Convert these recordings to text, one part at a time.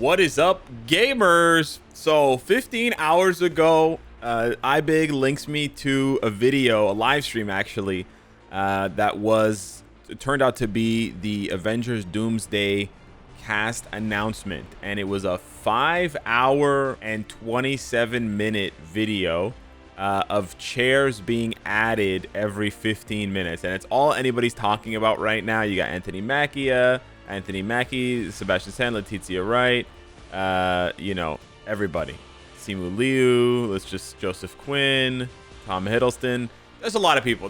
What is up, gamers? So 15 hours ago, iBig links me to a video, a live stream actually, that turned out to be the Avengers Doomsday cast announcement, and it was a 5-hour and 27-minute video of chairs being added every 15 minutes, and it's all anybody's talking about right now. You got Anthony Mackie, Sebastian Stan, Letitia Wright, you know, everybody. Simu Liu, Joseph Quinn, Tom Hiddleston. There's a lot of people.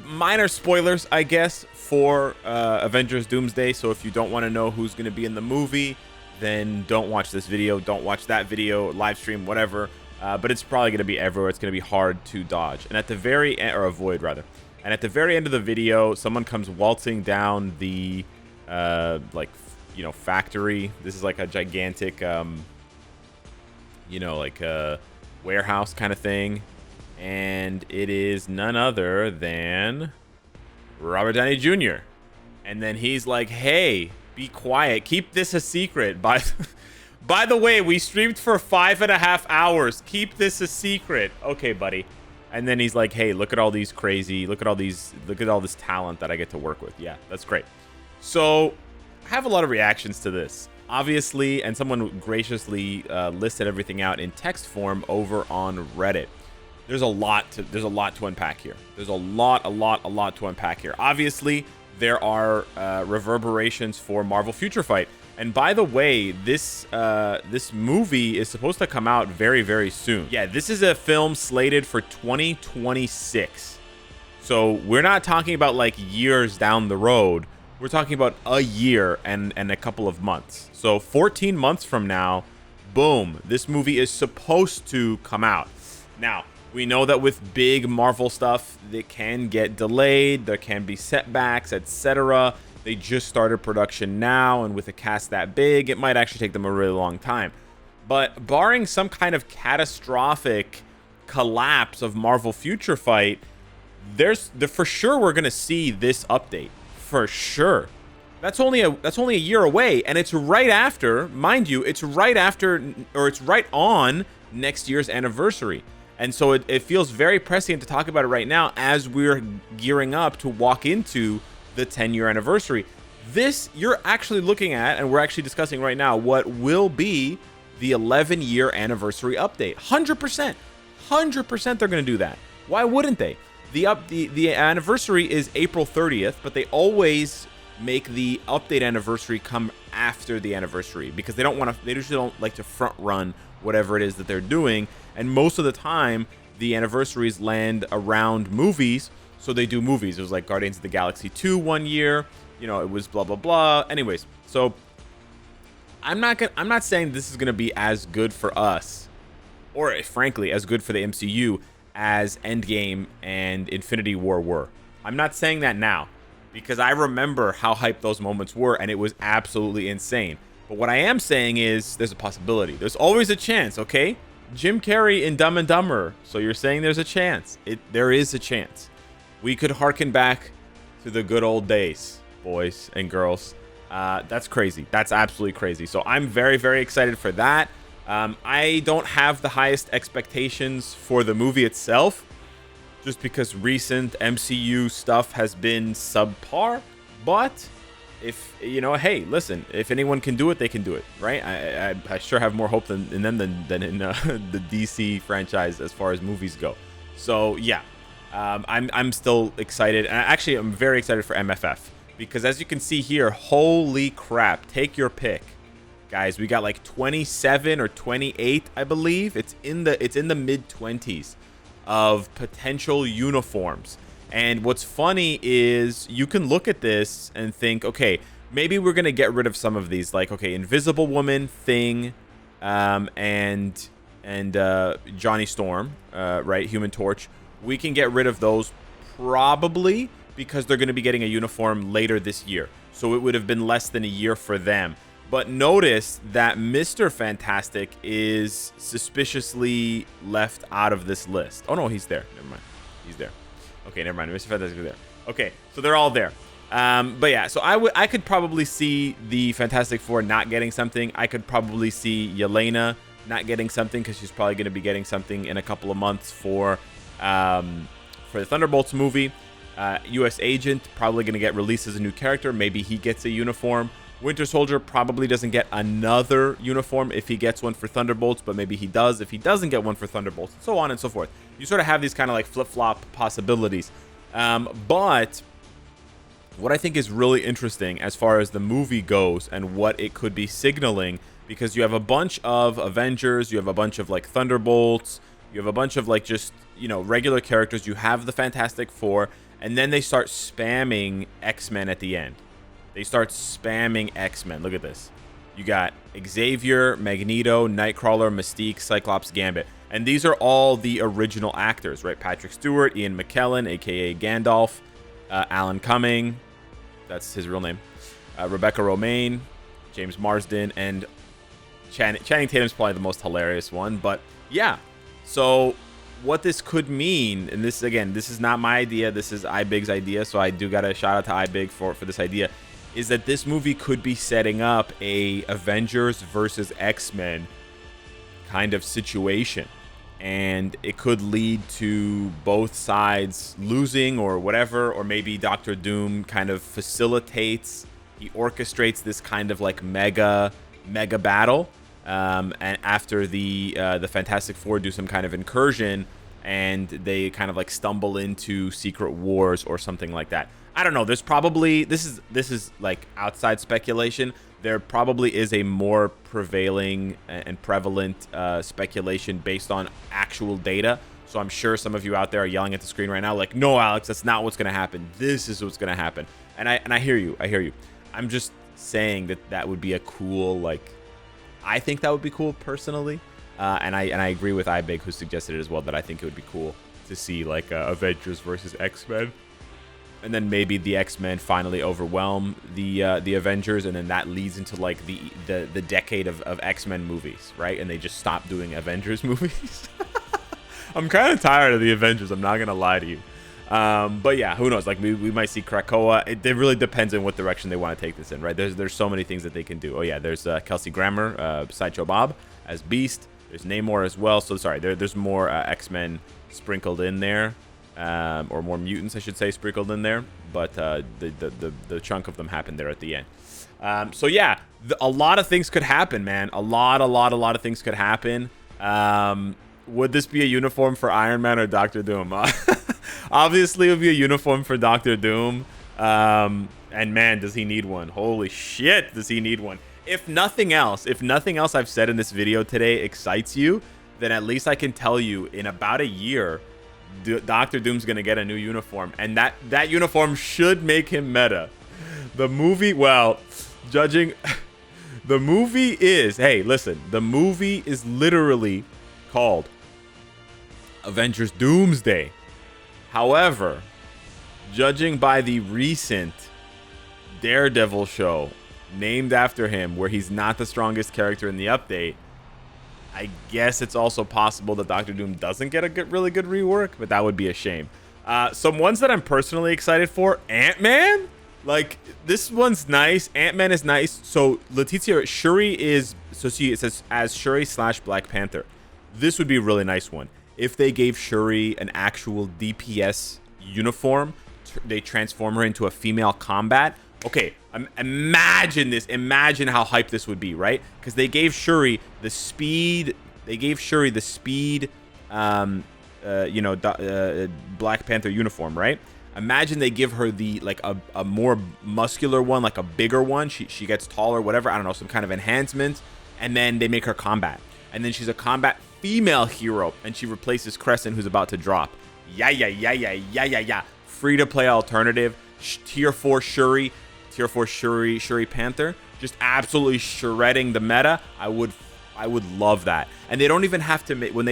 Minor spoilers, I guess, for Avengers Doomsday. So if you don't want to know who's going to be in the movie, then don't watch this video. Don't watch that video, live stream, whatever. But it's probably going to be everywhere. It's going to be hard to dodge. And at the very end, or avoid rather. And at the very end of the video, someone comes waltzing down the factory. This is like a gigantic warehouse kind of thing, and it is none other than Robert Downey Jr. And then he's like, hey, be quiet, keep this a secret. By the way, we streamed for 5.5 hours, keep this a secret. Okay, buddy. And then he's like, hey, look at all this talent that I get to work with. Yeah, that's great. So I have a lot of reactions to this, obviously, and someone graciously listed everything out in text form over on Reddit. There's a lot to unpack here. There's a lot to unpack here. Obviously, there are reverberations for Marvel Future Fight. And by the way, this movie is supposed to come out very, very soon. Yeah, this is a film slated for 2026. So we're not talking about like years down the road. We're talking about a year and a couple of months. So 14 months from now, boom, this movie is supposed to come out. Now, we know that with big Marvel stuff, it can get delayed. There can be setbacks, etc. They just started production now, and with a cast that big, it might actually take them a really long time. But barring some kind of catastrophic collapse of Marvel Future Fight, for sure we're going to see this update. For sure. That's only a year away, and it's right after, mind you, it's right on next year's anniversary. And so it feels very prescient to talk about it right now as we're gearing up to walk into the 10-year anniversary. This, you're actually looking at, and we're actually discussing right now, what will be the 11-year anniversary update. 100%. 100% they're going to do that. Why wouldn't they? The anniversary is April 30th, but they always make the update anniversary come after the anniversary because they usually don't like to front run whatever it is that they're doing. And most of the time, the anniversaries land around movies, so they do movies. It was like Guardians of the Galaxy 2 one year, you know, it was blah blah blah. Anyways, so I'm not saying this is gonna be as good for us, or frankly, as good for the MCU as Endgame and Infinity War were. I'm not saying that now because I remember how hyped those moments were, and it was absolutely insane. But what I am saying is there's a possibility. There's always a chance, okay? Jim Carrey in Dumb and Dumber. So you're saying there's a chance. There is a chance. We could harken back to the good old days, boys and girls. That's crazy. That's absolutely crazy. So I'm very, very excited for that. I don't have the highest expectations for the movie itself, just because recent MCU stuff has been subpar. But if, you know, hey, listen, if anyone can do it, they can do it, right? I sure have more hope in them than in the DC franchise as far as movies go. So yeah, I'm still excited. And actually, I'm very excited for MFF because as you can see here, holy crap, take your pick. Guys, we got like 27 or 28, I believe. It's in the mid-20s of potential uniforms. And what's funny is you can look at this and think, okay, maybe we're going to get rid of some of these. Like, okay, Invisible Woman, Thing, and Johnny Storm, right? Human Torch. We can get rid of those probably because they're going to be getting a uniform later this year. So it would have been less than a year for them. But notice that Mr. Fantastic is suspiciously left out of this list. Oh, no, he's there. Never mind. He's there. Okay, never mind. Mr. Fantastic is there. Okay, so they're all there. But yeah, so I could probably see the Fantastic Four not getting something. I could probably see Yelena not getting something because she's probably going to be getting something in a couple of months for the Thunderbolts movie. U.S. Agent probably going to get released as a new character. Maybe he gets a uniform. Winter Soldier probably doesn't get another uniform if he gets one for Thunderbolts, but maybe he does if he doesn't get one for Thunderbolts, and so on and so forth. You sort of have these kind of like flip-flop possibilities. But what I think is really interesting as far as the movie goes and what it could be signaling, because you have a bunch of Avengers, you have a bunch of like Thunderbolts, you have a bunch of like just, you know, regular characters, you have the Fantastic Four, and then they start spamming X-Men at the end. They start spamming X-Men. Look at this. You got Xavier, Magneto, Nightcrawler, Mystique, Cyclops, Gambit. And these are all the original actors, right? Patrick Stewart, Ian McKellen, a.k.a. Gandalf, Alan Cumming, that's his real name, Rebecca Romijn, James Marsden, and Channing Tatum's probably the most hilarious one. But yeah, so what this could mean, and this, again, this is not my idea, this is iBig's idea, so I do got to shout out to iBig for this idea, is that this movie could be setting up a Avengers versus X-Men kind of situation. And it could lead to both sides losing or whatever, or maybe Doctor Doom kind of facilitates, he orchestrates this kind of like mega battle. And after the Fantastic Four do some kind of incursion, and they kind of like stumble into Secret Wars or something like that. I don't know. There's probably, this is like outside speculation. There probably is a more prevailing and prevalent speculation based on actual data. So I'm sure some of you out there are yelling at the screen right now, like, "No, Alex, that's not what's going to happen. This is what's going to happen." And I hear you. I hear you. I'm just saying that would be a cool, like, I think that would be cool personally. And I agree with iBig, who suggested it as well, that I think it would be cool to see like Avengers versus X-Men. And then maybe the X-Men finally overwhelm the Avengers, and then that leads into like the decade of X-Men movies, right? And they just stop doing Avengers movies. I'm kind of tired of the Avengers, I'm not gonna lie to you. But yeah, who knows? Like we might see Krakoa. It really depends on what direction they want to take this in, right? There's so many things that they can do. Oh yeah, there's Kelsey Grammer, Sideshow Bob as Beast. There's Namor as well. So sorry, there's more X-Men sprinkled in there. Or more mutants, I should say, sprinkled in there, but the chunk of them happened there at the end. So yeah, a lot of things could happen, man. A lot of things could happen. Would this be a uniform for Iron Man or Doctor Doom? Obviously, it would be a uniform for Doctor Doom. And man, does he need one? Holy shit, does he need one? If nothing else I've said in this video today excites you, then at least I can tell you in about a year, Doctor Doom's gonna get a new uniform, and that uniform should make him meta. The movie, well, judging, the movie is, hey, listen, the movie is literally called Avengers Doomsday. However, judging by the recent Daredevil show named after him, where he's not the strongest character in the update, I guess it's also possible that Doctor Doom doesn't get a really good rework, but that would be a shame. Some ones that I'm personally excited for: Ant-Man. Like, this one's nice. Ant-Man is nice. So Letitia Shuri is, so it says as Shuri / Black Panther. This would be a really nice one if they gave Shuri an actual DPS uniform. They transform her into a female combat. Okay, imagine this. Imagine how hyped this would be, right? Because they gave Shuri the speed. They gave Shuri the speed, Black Panther uniform, right? Imagine they give her the like a more muscular one, like a bigger one. She gets taller, whatever. I don't know, some kind of enhancement, and then they make her combat, and then she's a combat female hero, and she replaces Crescent, who's about to drop. Yeah. Free to play alternative. Tier 4 Shuri. Tier 4 Shuri Panther, just absolutely shredding the meta. I would love that. And they don't even have to make, when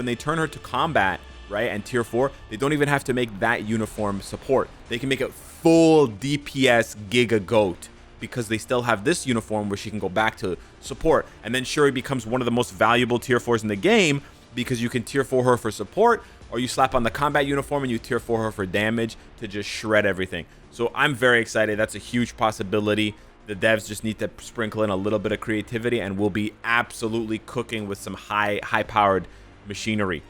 they turn her to combat, right, and tier 4, they don't even have to make that uniform support. They can make it full DPS Giga Goat, because they still have this uniform where she can go back to support, and then Shuri becomes one of the most valuable tier 4s in the game, because you can tier 4 her for support, or you slap on the combat uniform and you tier 4 her for damage to just shred everything. So I'm very excited. That's a huge possibility. The devs just need to sprinkle in a little bit of creativity, and we'll be absolutely cooking with some high-powered machinery.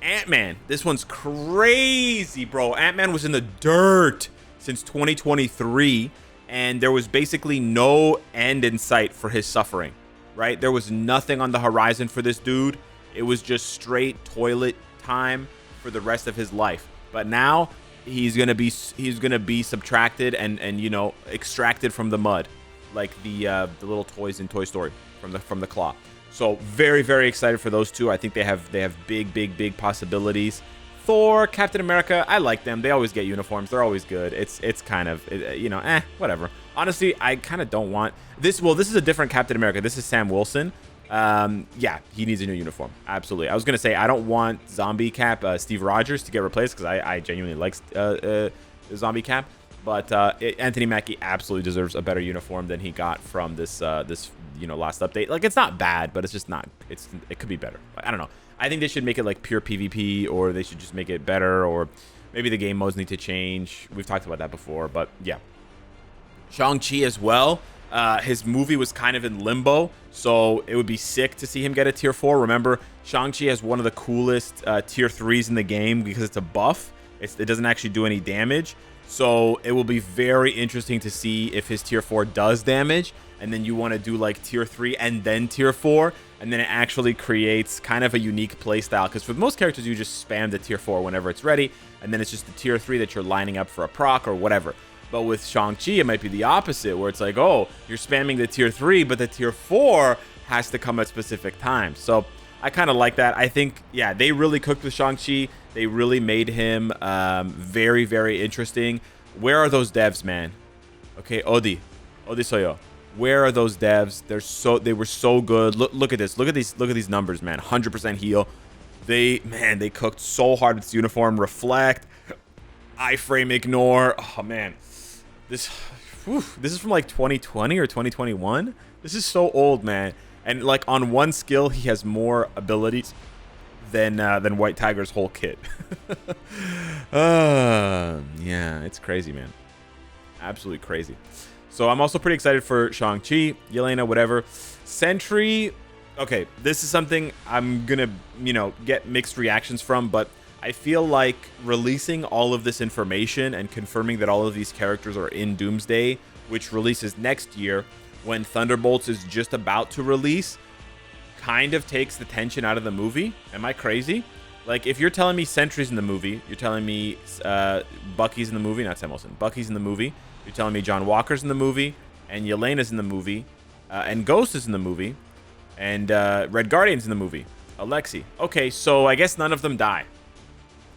Ant-Man, this one's crazy, bro. Ant-Man was in the dirt since 2023, and there was basically no end in sight for his suffering, right? There was nothing on the horizon for this dude. It was just straight toilet time for the rest of his life. But now he's gonna be subtracted and you know, extracted from the mud, like the little toys in Toy Story from the claw. So very, very excited for those two. I think they have big possibilities. Thor, Captain America, I like them. They always get uniforms. They're always good. It's kind of, you know, whatever. Honestly, I kind of don't want this. Well, this is a different Captain America. This is Sam Wilson. Yeah, he needs a new uniform. Absolutely. I was gonna say I don't want Zombie Cap, Steve Rogers, to get replaced, because I genuinely like Zombie Cap. But Anthony Mackie absolutely deserves a better uniform than he got from this you know, last update. Like, it's not bad, but it's just not. It could be better. I don't know. I think they should make it like pure PvP, or they should just make it better, or maybe the game modes need to change. We've talked about that before, but yeah. Shang-Chi as well. His movie was kind of in limbo, so it would be sick to see him get a tier 4. Remember, Shang-Chi has one of the coolest tier 3s in the game because it's a buff. It doesn't actually do any damage. So it will be very interesting to see if his tier 4 does damage, and then you want to do like tier 3 and then tier 4, and then it actually creates kind of a unique playstyle. Because for most characters, you just spam the tier 4 whenever it's ready, and then it's just the tier 3 that you're lining up for a proc or whatever. But with Shang-Chi, it might be the opposite, where it's like, oh, you're spamming the tier 3, but the tier 4 has to come at specific times. So I kind of like that. I think, yeah, they really cooked with Shang-Chi. They really made him very, very interesting. Where are those devs, man? Okay, Odi Soyo. Where are those devs? They were so good. Look at this. Look at these numbers, man. 100% heal. They cooked so hard with this uniform. Reflect, iframe ignore. Oh man, this is from like 2020 or 2021. This is so old, man. And like on one skill, he has more abilities than White Tiger's whole kit. Yeah, it's crazy, man. Absolutely crazy. So I'm also pretty excited for Shang-Chi, Yelena, whatever. Sentry, okay, this is something I'm gonna, you know, get mixed reactions from, but I feel like releasing all of this information and confirming that all of these characters are in Doomsday, which releases next year, when Thunderbolts is just about to release, kind of takes the tension out of the movie. Am I crazy? Like, if you're telling me Sentry's in the movie, you're telling me Bucky's in the movie, not Sam Wilson, Bucky's in the movie, you're telling me John Walker's in the movie, and Yelena's in the movie, and Ghost is in the movie, and Red Guardian's in the movie, Alexei. Okay, so I guess none of them die.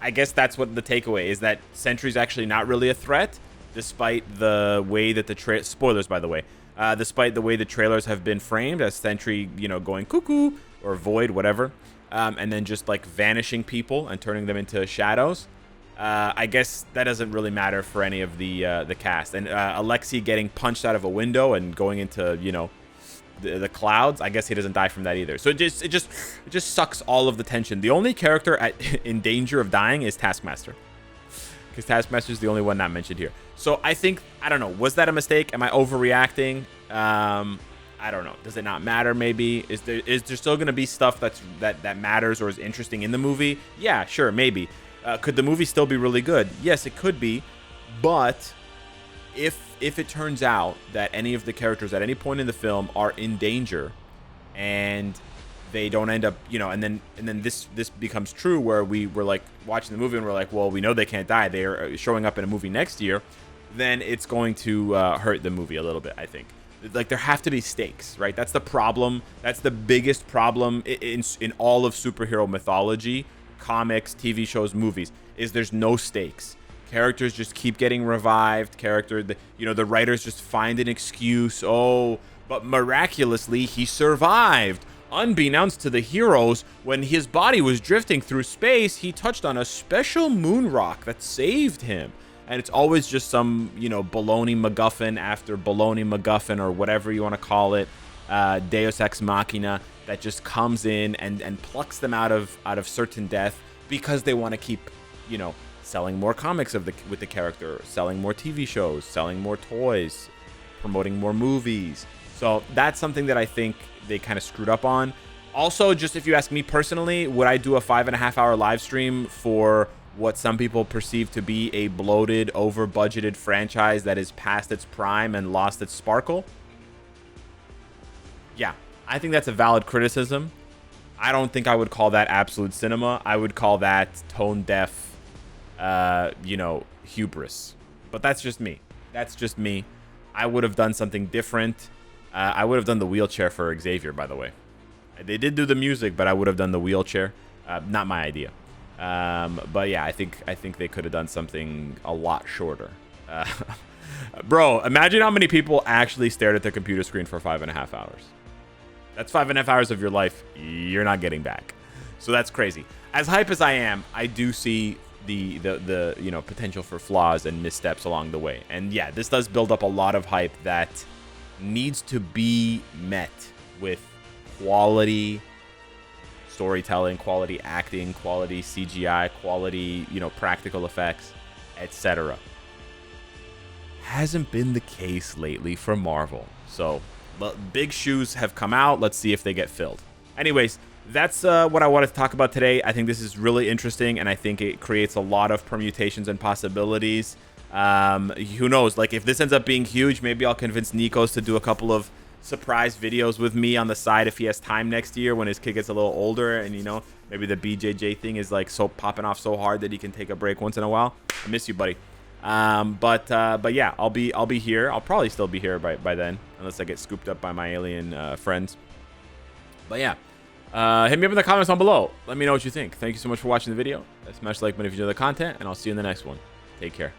I guess that's what the takeaway is, that Sentry's actually not really a threat, despite the way that the spoilers, by the way, despite the way the trailers have been framed as Sentry, you know, going cuckoo or void, whatever, and then just like vanishing people and turning them into shadows. I guess that doesn't really matter for any of the cast. And Alexei getting punched out of a window and going into, you know, the clouds, I guess he doesn't die from that either. So it just sucks all of the tension. The only character in danger of dying is Taskmaster, because Taskmaster is the only one not mentioned here. So I think, I don't know, was that a mistake? Am I overreacting? I don't know. Does it not matter? Maybe is there still going to be stuff that matters or is interesting in the movie? Yeah, sure, maybe. Could the movie still be really good? Yes, it could be. But if it turns out that any of the characters at any point in the film are in danger, and they don't end up, you know, and then this becomes true, where we were like watching the movie and we're like, well, we know they can't die, they're showing up in a movie next year, then it's going to hurt the movie a little bit, I think. Like, there have to be stakes, right? That's the problem. That's the biggest problem in all of superhero mythology, comics, TV shows, movies, is there's no stakes. Characters just keep getting revived. The writers just find an excuse. Oh, but miraculously he survived. Unbeknownst to the heroes, when his body was drifting through space, he touched on a special moon rock that saved him. And it's always just some, you know, baloney MacGuffin after baloney MacGuffin, or whatever you want to call it, Deus Ex Machina, that just comes in and plucks them out of certain death, because they want to keep, you know, selling more comics with the character, selling more TV shows, selling more toys, promoting more movies. So that's something that I think they kind of screwed up on. Also, just if you ask me personally, would I do a 5.5-hour live stream for what some people perceive to be a bloated, over-budgeted franchise that is past its prime and lost its sparkle? Yeah, I think that's a valid criticism. I don't think I would call that absolute cinema. I would call that tone-deaf, hubris. But that's just me. That's just me. I would have done something different. I would have done the wheelchair for Xavier, by the way. They did do the music, but I would have done the wheelchair. Not my idea. But yeah, I think they could have done something a lot shorter. Bro, imagine how many people actually stared at the computer screen for 5.5 hours. That's 5.5 hours of your life you're not getting back. So that's crazy. As hype as I am, I do see the potential for flaws and missteps along the way. And yeah, this does build up a lot of hype that needs to be met with quality storytelling, quality acting, quality CGI, quality, practical effects, etc. Hasn't been the case lately for Marvel. So big shoes have come out. Let's see if they get filled. Anyways, that's what I wanted to talk about today. I think this is really interesting, and I think it creates a lot of permutations and possibilities. Who knows? Like, if this ends up being huge, maybe I'll convince Nikos to do a couple of surprise videos with me on the side if he has time next year when his kid gets a little older, and maybe the BJJ thing is like so popping off so hard that he can take a break once in a while. I miss you, buddy. But yeah, I'll be here. I'll probably still be here by then, unless I get scooped up by my alien friends. But yeah, hit me up in the comments down below. Let me know what you think. Thank you so much for watching the video. Smash the like button if you enjoy the content, and I'll see you in the next one. Take care.